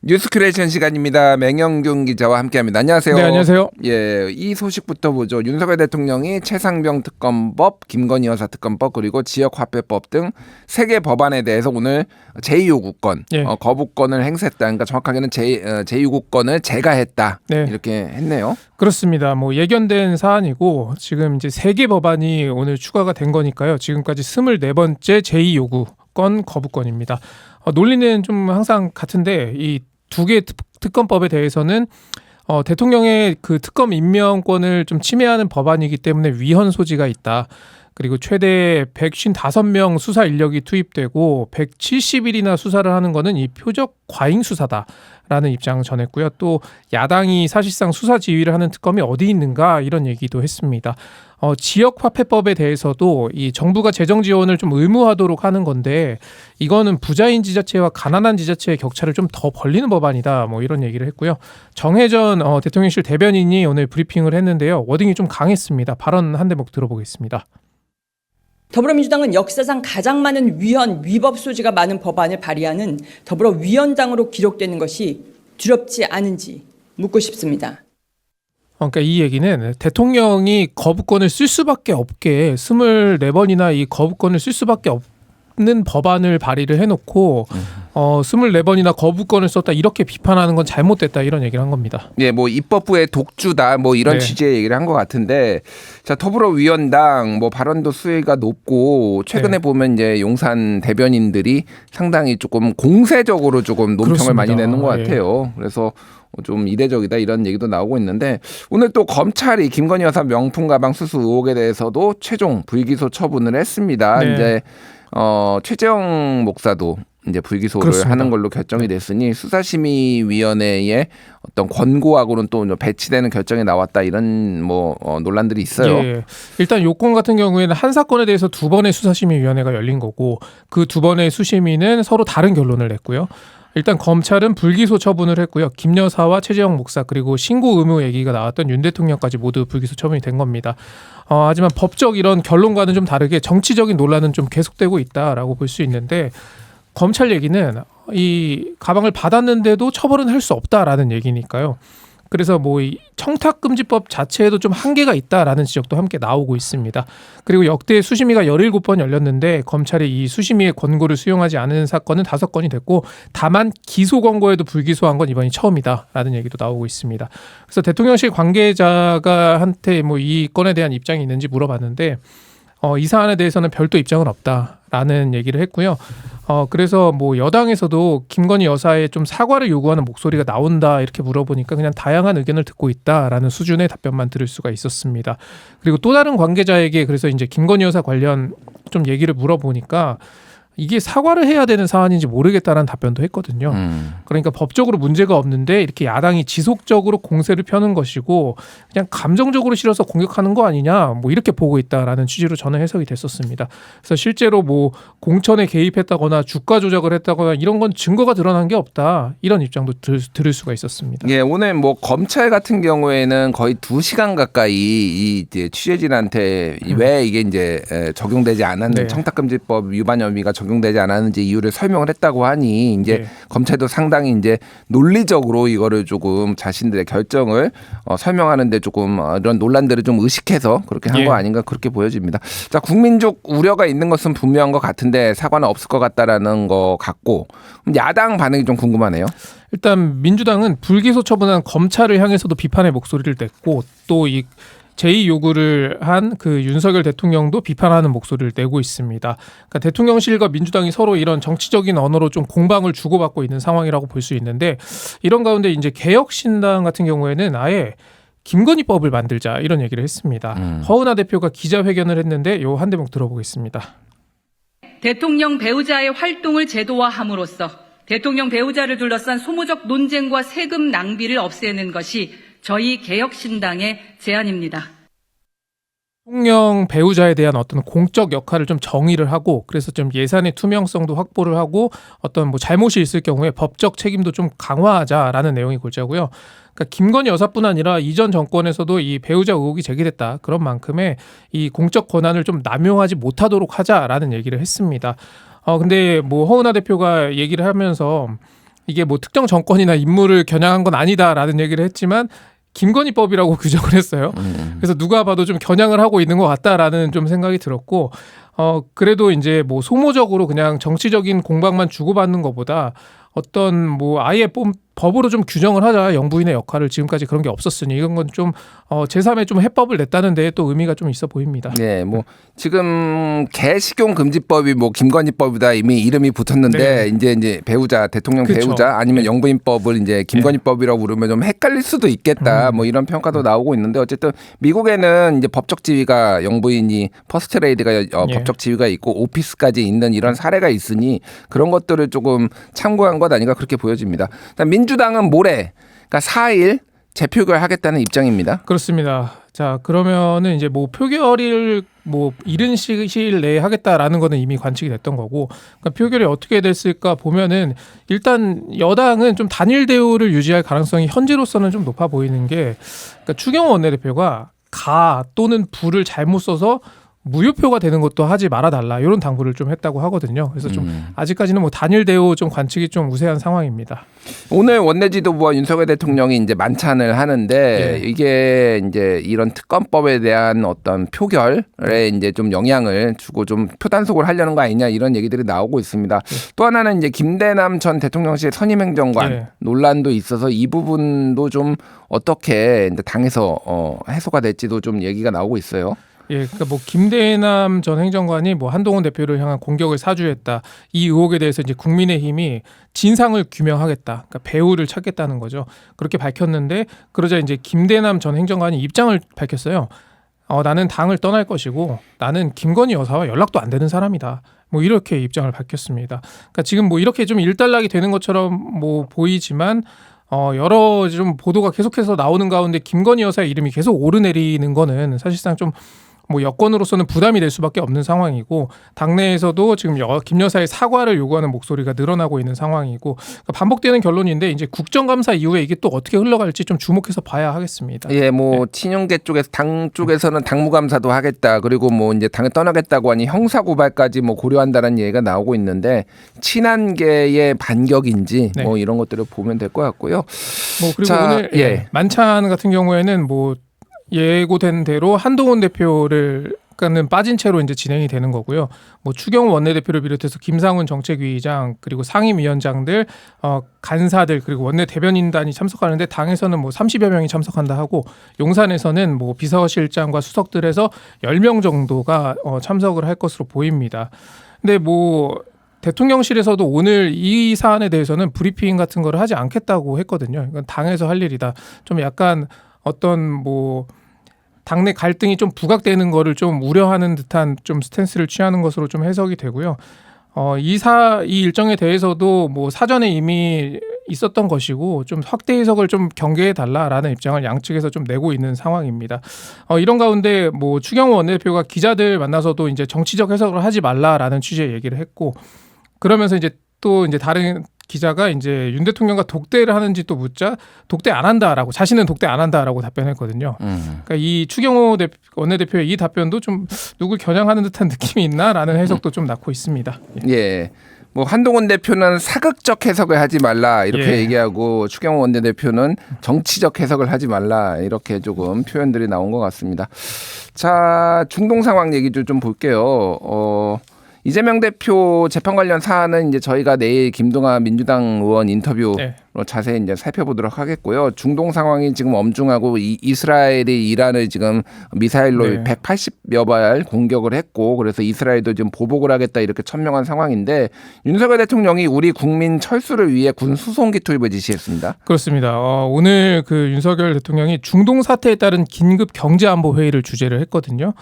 뉴스 큐레이션 시간입니다. 맹영균 기자와 함께합니다. 안녕하세요. 네, 안녕하세요. 예, 이 소식부터 보죠. 윤석열 대통령이 최상병 특검법, 김건희 여사 특검법 그리고 지역화폐법 등 3개 법안에 대해서 오늘 제2요구권, 예. 거부권을 행사했다. 그러니까 정확하게는 제2요구권을 제가했다. 네. 이렇게 했네요. 그렇습니다. 뭐 예견된 사안이고 지금 이제 3개 법안이 오늘 추가가 된 거니까요. 지금까지 24번째 제2요구권 거부권입니다. 논리는 좀 항상 같은데 이 2개 특검법에 대해서는 대통령의 그 특검 임명권을 좀 침해하는 법안이기 때문에 위헌 소지가 있다. 그리고 최대 155명 수사 인력이 투입되고 170일이나 수사를 하는 거는 이 표적 과잉 수사다라는 입장을 전했고요. 또 야당이 사실상 수사 지휘를 하는 특검이 어디 있는가 이런 얘기도 했습니다. 지역화폐법에 대해서도 이 정부가 재정 지원을 좀 의무화하도록 하는 건데 이거는 부자인 지자체와 가난한 지자체의 격차를 좀 더 벌리는 법안이다. 뭐 이런 얘기를 했고요. 정혜전 대통령실 대변인이 오늘 브리핑을 했는데요. 워딩이 좀 강했습니다. 발언 한 대목 들어보겠습니다. 더불어민주당은 역사상 가장 많은 위헌, 위법 소지가 많은 법안을 발의하는 더불어위원장으로 기록되는 것이 두렵지 않은지 묻고 싶습니다. 그러니까 이 얘기는 대통령이 거부권을 쓸 수밖에 없게 24번이나 이 거부권을 쓸 수밖에 없는 법안을 발의를 해놓고 24번이나 거부권을 썼다 이렇게 비판하는 건 잘못됐다 이런 얘기를 한 겁니다. 예, 뭐 입법부의 독주다 뭐 이런 네. 취지의 얘기를 한 것 같은데, 자 더불어위원당 뭐 발언도 수위가 높고 최근에 네. 보면 이제 용산 대변인들이 상당히 조금 공세적으로 조금 논평을 그렇습니다. 많이 내는 것 예. 같아요. 그래서 좀 이례적이다 이런 얘기도 나오고 있는데, 오늘 또 검찰이 김건희 여사 명품 가방 수수 의혹에 대해서도 최종 불기소 처분을 했습니다. 네. 이제 최재형 목사도 이제 불기소를 그렇습니다. 하는 걸로 결정이 됐으니 수사심의위원회의 어떤 권고하고는 또 배치되는 결정이 나왔다 이런 뭐 논란들이 있어요. 예. 일단 요건 같은 경우에는 한 사건에 대해서 2번의 수사심의위원회가 열린 거고 그 2번의 수심위는 서로 다른 결론을 냈고요. 일단 검찰은 불기소 처분을 했고요. 김 여사와 최재형 목사 그리고 신고 의무 얘기가 나왔던 윤 대통령까지 모두 불기소 처분이 된 겁니다. 하지만 법적 이런 결론과는 좀 다르게 정치적인 논란은 좀 계속되고 있다라고 볼 수 있는데, 검찰 얘기는 이 가방을 받았는데도 처벌은 할 수 없다라는 얘기니까요. 그래서 뭐 이 청탁금지법 자체에도 좀 한계가 있다라는 지적도 함께 나오고 있습니다. 그리고 역대 수심위가 17번 열렸는데 검찰이 이 수심위의 권고를 수용하지 않은 사건은 5건이 됐고, 다만 기소 권고에도 불기소한 건 이번이 처음이다라는 얘기도 나오고 있습니다. 그래서 대통령실 관계자가 한테 뭐 이 건에 대한 입장이 있는지 물어봤는데 이 사안에 대해서는 별도 입장은 없다라는 얘기를 했고요. 그래서 뭐 여당에서도 김건희 여사의 좀 사과를 요구하는 목소리가 나온다 이렇게 물어보니까 그냥 다양한 의견을 듣고 있다라는 수준의 답변만 들을 수가 있었습니다. 그리고 또 다른 관계자에게 그래서 이제 김건희 여사 관련 좀 얘기를 물어보니까 이게 사과를 해야 되는 사안인지 모르겠다라는 답변도 했거든요. 그러니까 법적으로 문제가 없는데 이렇게 야당이 지속적으로 공세를 펴는 것이고 그냥 감정적으로 실어서 공격하는 거 아니냐 뭐 이렇게 보고 있다라는 취지로 저는 해석이 됐었습니다. 그래서 실제로 뭐 공천에 개입했다거나 주가 조작을 했다거나 이런 건 증거가 드러난 게 없다 이런 입장도 들을 수가 있었습니다. 예, 오늘 뭐 검찰 같은 경우에는 거의 2시간 가까이 이 이제 취재진한테 왜 이게 이제 적용되지 않았는 네. 청탁금지법 위반 혐의가 적용되지 않았는지 이유를 설명을 했다고 하니 이제 네. 검찰도 상당히 이제 논리적으로 이거를 조금 자신들의 결정을 설명하는데 조금 이런 논란들을 좀 의식해서 그렇게 한 거 예. 아닌가 그렇게 보여집니다. 자, 국민적 우려가 있는 것은 분명한 것 같은데 사과는 없을 것 같다라는 거 같고, 야당 반응이 좀 궁금하네요. 일단 민주당은 불기소 처분한 검찰을 향해서도 비판의 목소리를 냈고 또 이 제2 요구를 한 그 윤석열 대통령도 비판하는 목소리를 내고 있습니다. 그러니까 대통령실과 민주당이 서로 이런 정치적인 언어로 좀 공방을 주고받고 있는 상황이라고 볼 수 있는데, 이런 가운데 이제 개혁신당 같은 경우에는 아예 김건희법을 만들자 이런 얘기를 했습니다. 허은하 대표가 기자회견을 했는데 요 한 대목 들어보겠습니다. 대통령 배우자의 활동을 제도화함으로써 대통령 배우자를 둘러싼 소모적 논쟁과 세금 낭비를 없애는 것이 저희 개혁신당의 제안입니다. 대통령 배우자에 대한 어떤 공적 역할을 좀 정의를 하고, 그래서 좀 예산의 투명성도 확보를 하고 어떤 뭐 잘못이 있을 경우에 법적 책임도 좀 강화하자라는 내용이 골자고요. 그러니까 김건희 여사뿐 아니라 이전 정권에서도 이 배우자 의혹이 제기됐다. 그런 만큼의 이 공적 권한을 좀 남용하지 못하도록 하자라는 얘기를 했습니다. 근데 뭐 허은하 대표가 얘기를 하면서 이게 뭐 특정 정권이나 인물을 겨냥한 건 아니다라는 얘기를 했지만 김건희법이라고 규정을 했어요. 그래서 누가 봐도 좀 겨냥을 하고 있는 것 같다라는 좀 생각이 들었고, 그래도 이제 뭐 소모적으로 그냥 정치적인 공방만 주고받는 것보다 어떤 뭐 아예 법으로 좀 규정을 하자. 영부인의 역할을 지금까지 그런 게 없었으니 이건 건 좀 제3의 좀 해법을 냈다는 데에 또 의미가 좀 있어 보입니다. 네, 뭐 지금 개식용 금지법이 뭐 김건희법이다 이미 이름이 붙었는데 이제 배우자 대통령 그쵸. 배우자 아니면 영부인법을 이제 김건희법이라고 부르면 좀 헷갈릴 수도 있겠다. 뭐 이런 평가도 나오고 있는데 어쨌든 미국에는 이제 법적 지위가 영부인이 퍼스트 레이디가 법적 지위가 있고 오피스까지 있는 이런 사례가 있으니 그런 것들을 조금 참고한 것 아닌가 그렇게 보여집니다. 민주당은 모레 그러니까 4일 재표결 하겠다는 입장입니다. 그렇습니다. 자, 그러면은 이제 뭐 표결을 뭐 이른 시일 내에 하겠다라는 거는 이미 관측이 됐던 거고, 그러니까 표결이 어떻게 됐을까 보면은 일단 여당은 좀 단일 대우를 유지할 가능성이 현재로서는 좀 높아 보이는 게, 그러니까 추경호 원내대표가 가 또는 부를 잘못 써서 무효표가 되는 것도 하지 말아달라 이런 당부를 좀 했다고 하거든요. 그래서 좀 아직까지는 뭐 단일 대우 좀 관측이 좀 우세한 상황입니다. 오늘 원내지도부와 윤석열 대통령이 이제 만찬을 하는데 이게 이제 이런 특검법에 대한 어떤 표결에 이제 좀 영향을 주고 좀 표단속을 하려는 거 아니냐 이런 얘기들이 나오고 있습니다. 또 하나는 이제 김대남 전 대통령실 선임행정관 논란도 있어서 이 부분도 좀 어떻게 이제 당에서 해소가 될지도 좀 얘기가 나오고 있어요. 예, 그러니까 뭐 김대남 전 행정관이 뭐 한동훈 대표를 향한 공격을 사주했다. 이 의혹에 대해서 이제 국민의힘이 진상을 규명하겠다. 그러니까 배우를 찾겠다는 거죠. 그렇게 밝혔는데 그러자 이제 김대남 전 행정관이 입장을 밝혔어요. 나는 당을 떠날 것이고 나는 김건희 여사와 연락도 안 되는 사람이다. 뭐 이렇게 입장을 밝혔습니다. 그러니까 지금 뭐 이렇게 좀 일단락이 되는 것처럼 뭐 보이지만 여러 좀 보도가 계속해서 나오는 가운데 김건희 여사의 이름이 계속 오르내리는 거는 사실상 좀 뭐 여권으로서는 부담이 될 수밖에 없는 상황이고, 당내에서도 지금 김 여사의 사과를 요구하는 목소리가 늘어나고 있는 상황이고, 그러니까 반복되는 결론인데 이제 국정감사 이후에 이게 또 어떻게 흘러갈지 좀 주목해서 봐야 하겠습니다. 예, 뭐 친윤계 쪽에서 당 쪽에서는 당무감사도 하겠다. 그리고 뭐 이제 당을 떠나겠다고 하니 형사고발까지 뭐 고려한다는 얘기가 나오고 있는데 친한계의 반격인지 뭐 이런 것들을 보면 될 것 같고요. 뭐 그리고 오늘 만찬 같은 경우에는 뭐 예고된 대로 한동훈 대표를 는 빠진 채로 이제 진행이 되는 거고요. 뭐 추경호 원내대표를 비롯해서 김상훈 정책위의장 그리고 상임위원장들, 간사들 그리고 원내 대변인단이 참석하는데 당에서는 뭐 30여 명이 참석한다 하고 용산에서는 뭐 비서실장과 수석들에서 10명 정도가 참석을 할 것으로 보입니다. 근데 뭐 대통령실에서도 오늘 이 사안에 대해서는 브리핑 같은 거를 하지 않겠다고 했거든요. 이건 당에서 할 일이다. 좀 약간 어떤 뭐 당내 갈등이 좀 부각되는 거를 좀 우려하는 듯한 좀 스탠스를 취하는 것으로 좀 해석이 되고요. 이 일정에 대해서도 뭐 사전에 이미 있었던 것이고 좀 확대 해석을 좀 경계해 달라라는 입장을 양측에서 좀 내고 있는 상황입니다. 이런 가운데 뭐 추경호 원내대표가 기자들 만나서도 이제 정치적 해석을 하지 말라라는 취지의 얘기를 했고, 그러면서 이제 또 이제 다른 기자가 이제 윤 대통령과 독대를 하는지 또 묻자 독대 안 한다라고, 자신은 독대 안 한다라고 답변했거든요. 그러니까 이 추경호 원내대표의 이 답변도 좀 누굴 겨냥하는 듯한 느낌이 있나라는 해석도 좀 낳고 있습니다. 예. 뭐 한동훈 대표는 사극적 해석을 하지 말라 이렇게 얘기하고 추경호 원내대표는 정치적 해석을 하지 말라 이렇게 조금 표현들이 나온 것 같습니다. 자, 중동 상황 얘기도 좀 볼게요. 이재명 대표 재판 관련 사안은 이제 저희가 내일 김동완 민주당 의원 인터뷰로 자세히 이제 살펴보도록 하겠고요. 중동 상황이 지금 엄중하고 이스라엘이 이란을 지금 미사일로 180여 발 공격을 했고, 그래서 이스라엘도 지금 보복을 하겠다 이렇게 천명한 상황인데 윤석열 대통령이 우리 국민 철수를 위해 군 수송기 투입을 지시했습니다. 그렇습니다. 오늘 그 윤석열 대통령이 중동 사태에 따른 긴급 경제안보 회의를 주재를 했거든요.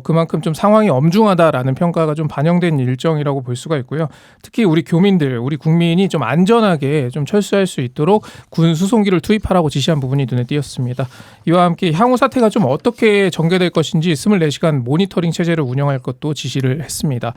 그만큼 좀 상황이 엄중하다라는 평가가 좀 반영된 일정이라고 볼 수가 있고요. 특히 우리 교민들, 우리 국민이 좀 안전하게 좀 철수할 수 있도록 군 수송기를 투입하라고 지시한 부분이 눈에 띄었습니다. 이와 함께 향후 사태가 좀 어떻게 전개될 것인지 24시간 모니터링 체제를 운영할 것도 지시를 했습니다.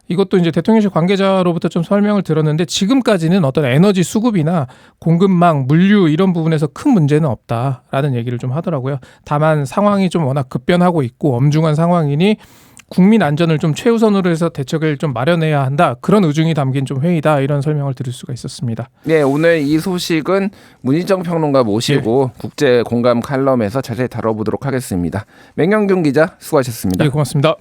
이것도 이제 대통령실 관계자로부터 좀 설명을 들었는데 지금까지는 어떤 에너지 수급이나 공급망, 물류 이런 부분에서 큰 문제는 없다라는 얘기를 좀 하더라고요. 다만 상황이 좀 워낙 급변하고 있고 엄중한 상황이니 국민 안전을 좀 최우선으로 해서 대책을 좀 마련해야 한다. 그런 의중이 담긴 좀 회의다. 이런 설명을 들을 수가 있었습니다. 네, 오늘 이 소식은 문희정 평론가 모시고 국제 공감 칼럼에서 자세히 다뤄보도록 하겠습니다. 맹영균 기자 수고하셨습니다. 네, 고맙습니다.